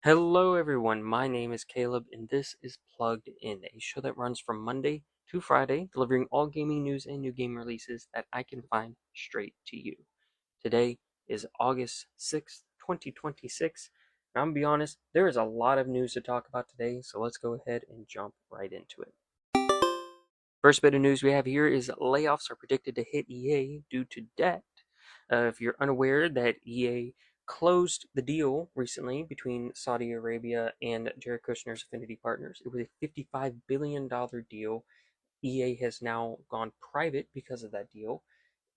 Hello, everyone. My name is Caleb, and this is Plugged In, a show that runs from Monday to Friday, delivering all gaming news and new game releases that I can find straight to you. Today is August 6th, 2026. And I'm gonna be honest, there is a lot of news to talk about today, so let's go ahead and jump right into it. First bit of news we have here is layoffs are predicted to hit EA due to debt. If you're unaware that EA closed the deal recently between Saudi Arabia and Jared Kushner's Affinity Partners, it was a $55 billion deal. EA has now gone private because of that deal,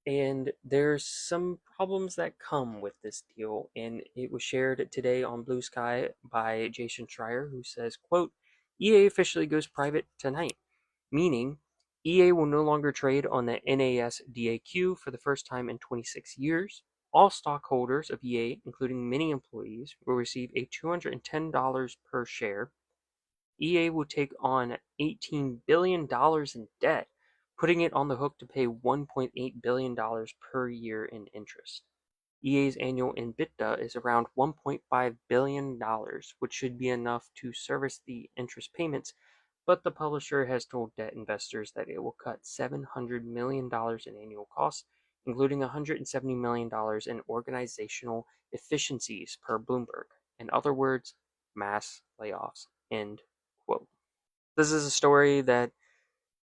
and there's some problems that come with this deal, and it was shared today on Blue Sky by Jason Schreier, who says, quote, EA officially goes private tonight, meaning EA will no longer trade on the NASDAQ for the first time in 26 years. All stockholders of EA, including many employees, will receive a $210 per share. EA will take on $18 billion in debt, putting it on the hook to pay $1.8 billion per year in interest. EA's annual EBITDA is around $1.5 billion, which should be enough to service the interest payments, but the publisher has told debt investors that it will cut $700 million in annual costs, including $170 million in organizational efficiencies per Bloomberg. In other words, mass layoffs. End quote. This is a story that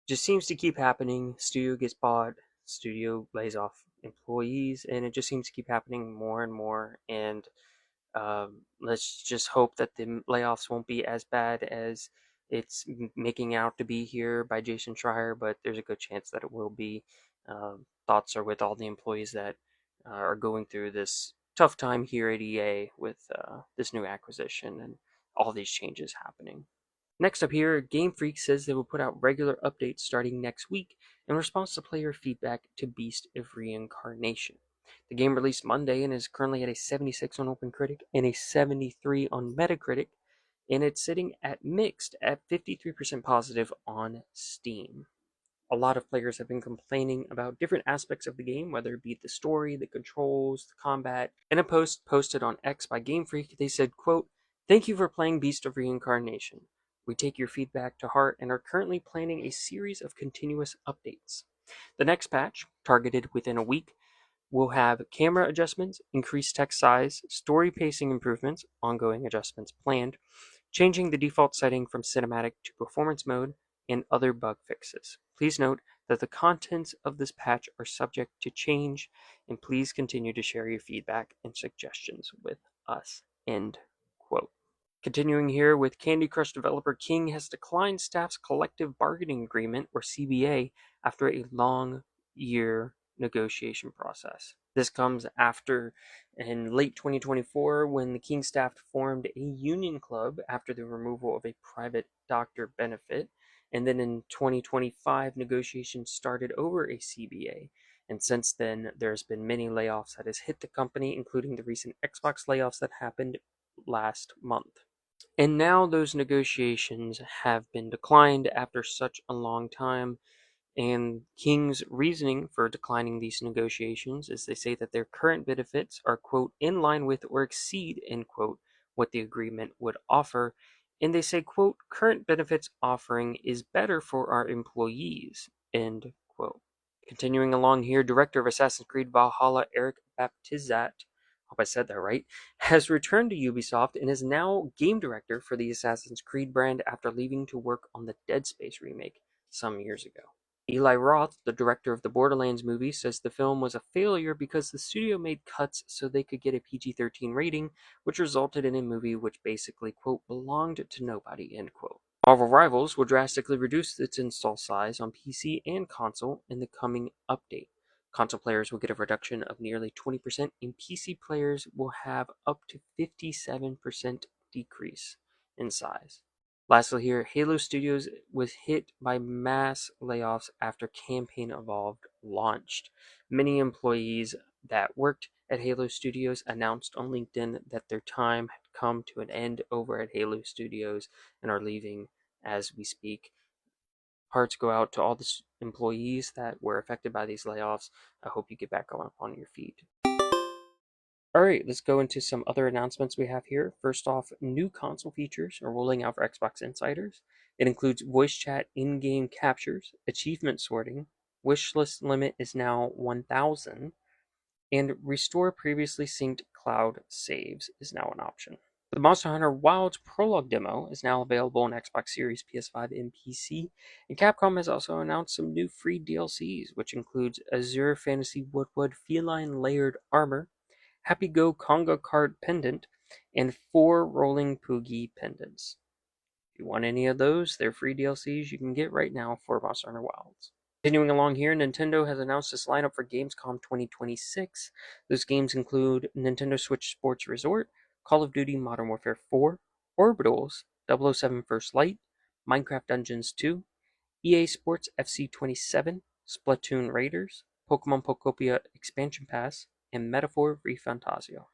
just seems to keep happening. Studio gets bought, studio lays off employees, and it just seems to keep happening more and more. And let's just hope that the layoffs won't be as bad as it's making out to be here by Jason Schreier, but there's a good chance that it will be. Thoughts are with all the employees that are going through this tough time here at EA with this new acquisition and all these changes happening. Next up here, Game Freak says they will put out regular updates starting next week in response to player feedback to Beast of Reincarnation. The game released Monday and is currently at a 76 on OpenCritic and a 73 on Metacritic, and it's sitting at mixed at 53% positive on Steam. A lot of players have been complaining about different aspects of the game, whether it be the story, the controls, the combat. In a post posted on X by Game Freak, they said, quote, "Thank you for playing Beast of Reincarnation. We take your feedback to heart and are currently planning a series of continuous updates. The next patch, targeted within a week, will have camera adjustments, increased text size, story pacing improvements, ongoing adjustments planned, changing the default setting from cinematic to performance mode, and other bug fixes. Please note that the contents of this patch are subject to change, and please continue to share your feedback and suggestions with us." End quote. Continuing here with Candy Crush developer King has declined staff's collective bargaining agreement, or CBA, after a long year negotiation process. This comes after, in late 2024, when the King staff formed a union club after the removal of a private doctor benefit, and then in 2025, negotiations started over a CBA. And since then, there's been many layoffs that has hit the company, including the recent Xbox layoffs that happened last month. And now those negotiations have been declined after such a long time. And King's reasoning for declining these negotiations is they say that their current benefits are, quote, in line with or exceed, end quote, what the agreement would offer. And they say, quote, current benefits offering is better for our employees, end quote. Continuing along here, director of Assassin's Creed Valhalla, Eric Baptizat, hope I said that right, has returned to Ubisoft and is now game director for the Assassin's Creed brand after leaving to work on the Dead Space remake some years ago. Eli Roth, the director of the Borderlands movie, says the film was a failure because the studio made cuts so they could get a PG-13 rating, which resulted in a movie which basically, quote, belonged to nobody, end quote. Marvel Rivals will drastically reduce its install size on PC and console in the coming update. Console players will get a reduction of nearly 20%, and PC players will have up to 57% decrease in size. Lastly here, Halo Studios was hit by mass layoffs after Campaign Evolved launched. Many employees that worked at Halo Studios announced on LinkedIn that their time had come to an end over at Halo Studios and are leaving as we speak. Hearts go out to all the employees that were affected by these layoffs. I hope you get back on your feet. All right, let's go into some other announcements we have here. First off, new console features are rolling out for Xbox Insiders. It includes voice chat, in game captures, achievement sorting, wish list limit is now 1,000, and restore previously synced cloud saves is now an option. The Monster Hunter Wilds prologue demo is now available on Xbox Series, PS5, and PC, and Capcom has also announced some new free DLCs, which includes Azure Fantasy Woodwood Feline Layered Armor, Happy Go Conga Card Pendant, and 4 Rolling Poogie Pendants. If you want any of those, they're free DLCs you can get right now for Monster Hunter Wilds. Continuing along here, Nintendo has announced its lineup for Gamescom 2026. Those games include Nintendo Switch Sports Resort, Call of Duty Modern Warfare 4, Orbitals, 007 First Light, Minecraft Dungeons 2, EA Sports FC 27, Splatoon Raiders, Pokemon Pokopia Expansion Pass, and Metaphor ReFantazio.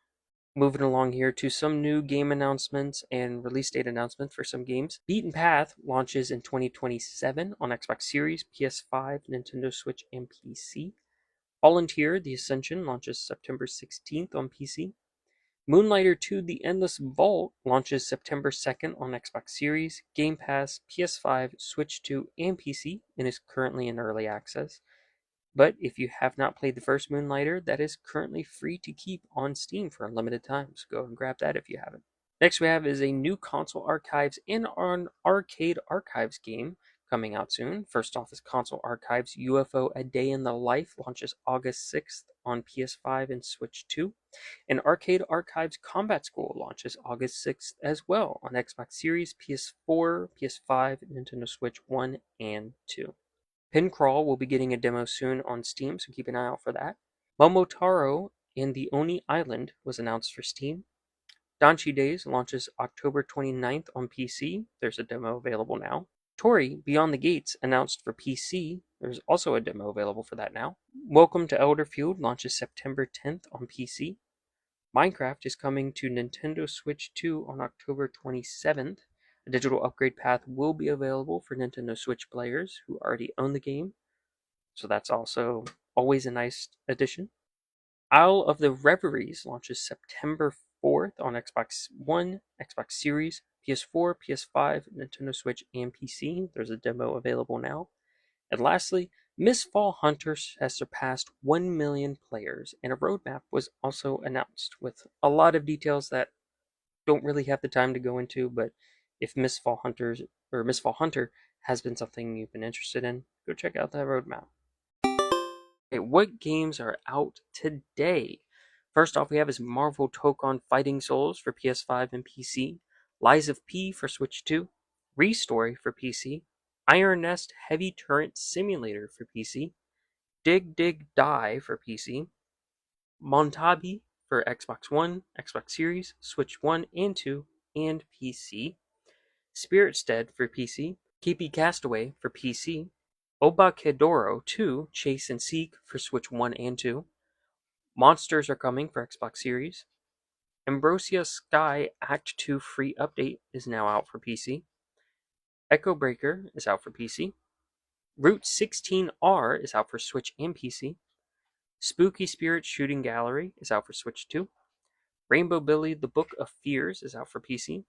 Moving along here to some new game announcements and release date announcements for some games. Beaten Path launches in 2027 on Xbox Series, PS5, Nintendo Switch, and PC. Volunteer The Ascension launches September 16th on PC. Moonlighter 2 The Endless Vault launches September 2nd on Xbox Series, Game Pass, PS5, Switch 2, and PC, and is currently in early access. But if you have not played the first Moonlighter, that is currently free to keep on Steam for unlimited time, so go and grab that if you haven't. Next we have is a new console archives and an arcade archives game coming out soon. First off is Console Archives UFO A Day in the Life launches August 6th on PS5 and Switch 2. And Arcade Archives Combat School launches August 6th as well on Xbox Series, PS4, PS5, Nintendo Switch 1 and 2. Pin Crawl will be getting a demo soon on Steam, so keep an eye out for that. Momotaro and the Oni Island was announced for Steam. Danchi Days launches October 29th on PC. There's a demo available now. Tori Beyond the Gates announced for PC. There's also a demo available for that now. Welcome to Elderfield launches September 10th on PC. Minecraft is coming to Nintendo Switch 2 on October 27th. A digital upgrade path will be available for Nintendo Switch players who already own the game, so that's also always a nice addition. Isle of the Reveries launches September 4th on Xbox One, Xbox Series, PS4, PS5, Nintendo Switch, and PC. There's a demo available now. And lastly, Mistfall Hunters has surpassed 1 million players, and a roadmap was also announced with a lot of details that don't really have the time to go into, but if Mistfall Hunters or Mistfall Hunter has been something you've been interested in, go check out that roadmap. Okay, what games are out today? First off, we have is Marvel Tokon Fighting Souls for PS5 and PC, Lies of P for Switch 2, Restory for PC, Iron Nest Heavy Turret Simulator for PC, Dig Dig Die for PC, Montabi for Xbox One, Xbox Series, Switch 1 and 2, and PC, Spiritstead for PC, Keepy Castaway for PC, Obakedoro 2 Chase and Seek for Switch 1 and 2, Monsters Are Coming for Xbox Series, Ambrosia Sky Act 2 free update is now out for PC, Echo Breaker is out for PC, Route 16R is out for Switch and PC, Spooky Spirit Shooting Gallery is out for Switch 2, Rainbow Billy The Book of Fears is out for PC,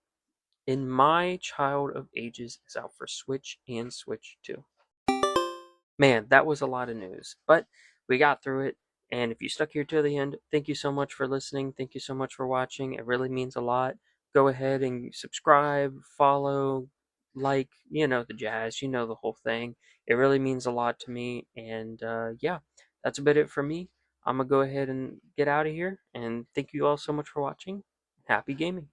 and My Child of Ages is out for Switch and Switch 2. Man, that was a lot of news, but we got through it. And if you stuck here to the end, thank you so much for listening. Thank you so much for watching. It really means a lot. Go ahead and subscribe, follow, like, the jazz, the whole thing. It really means a lot to me. And yeah, that's about it for me. I'm going to go ahead and get out of here. And thank you all so much for watching. Happy gaming.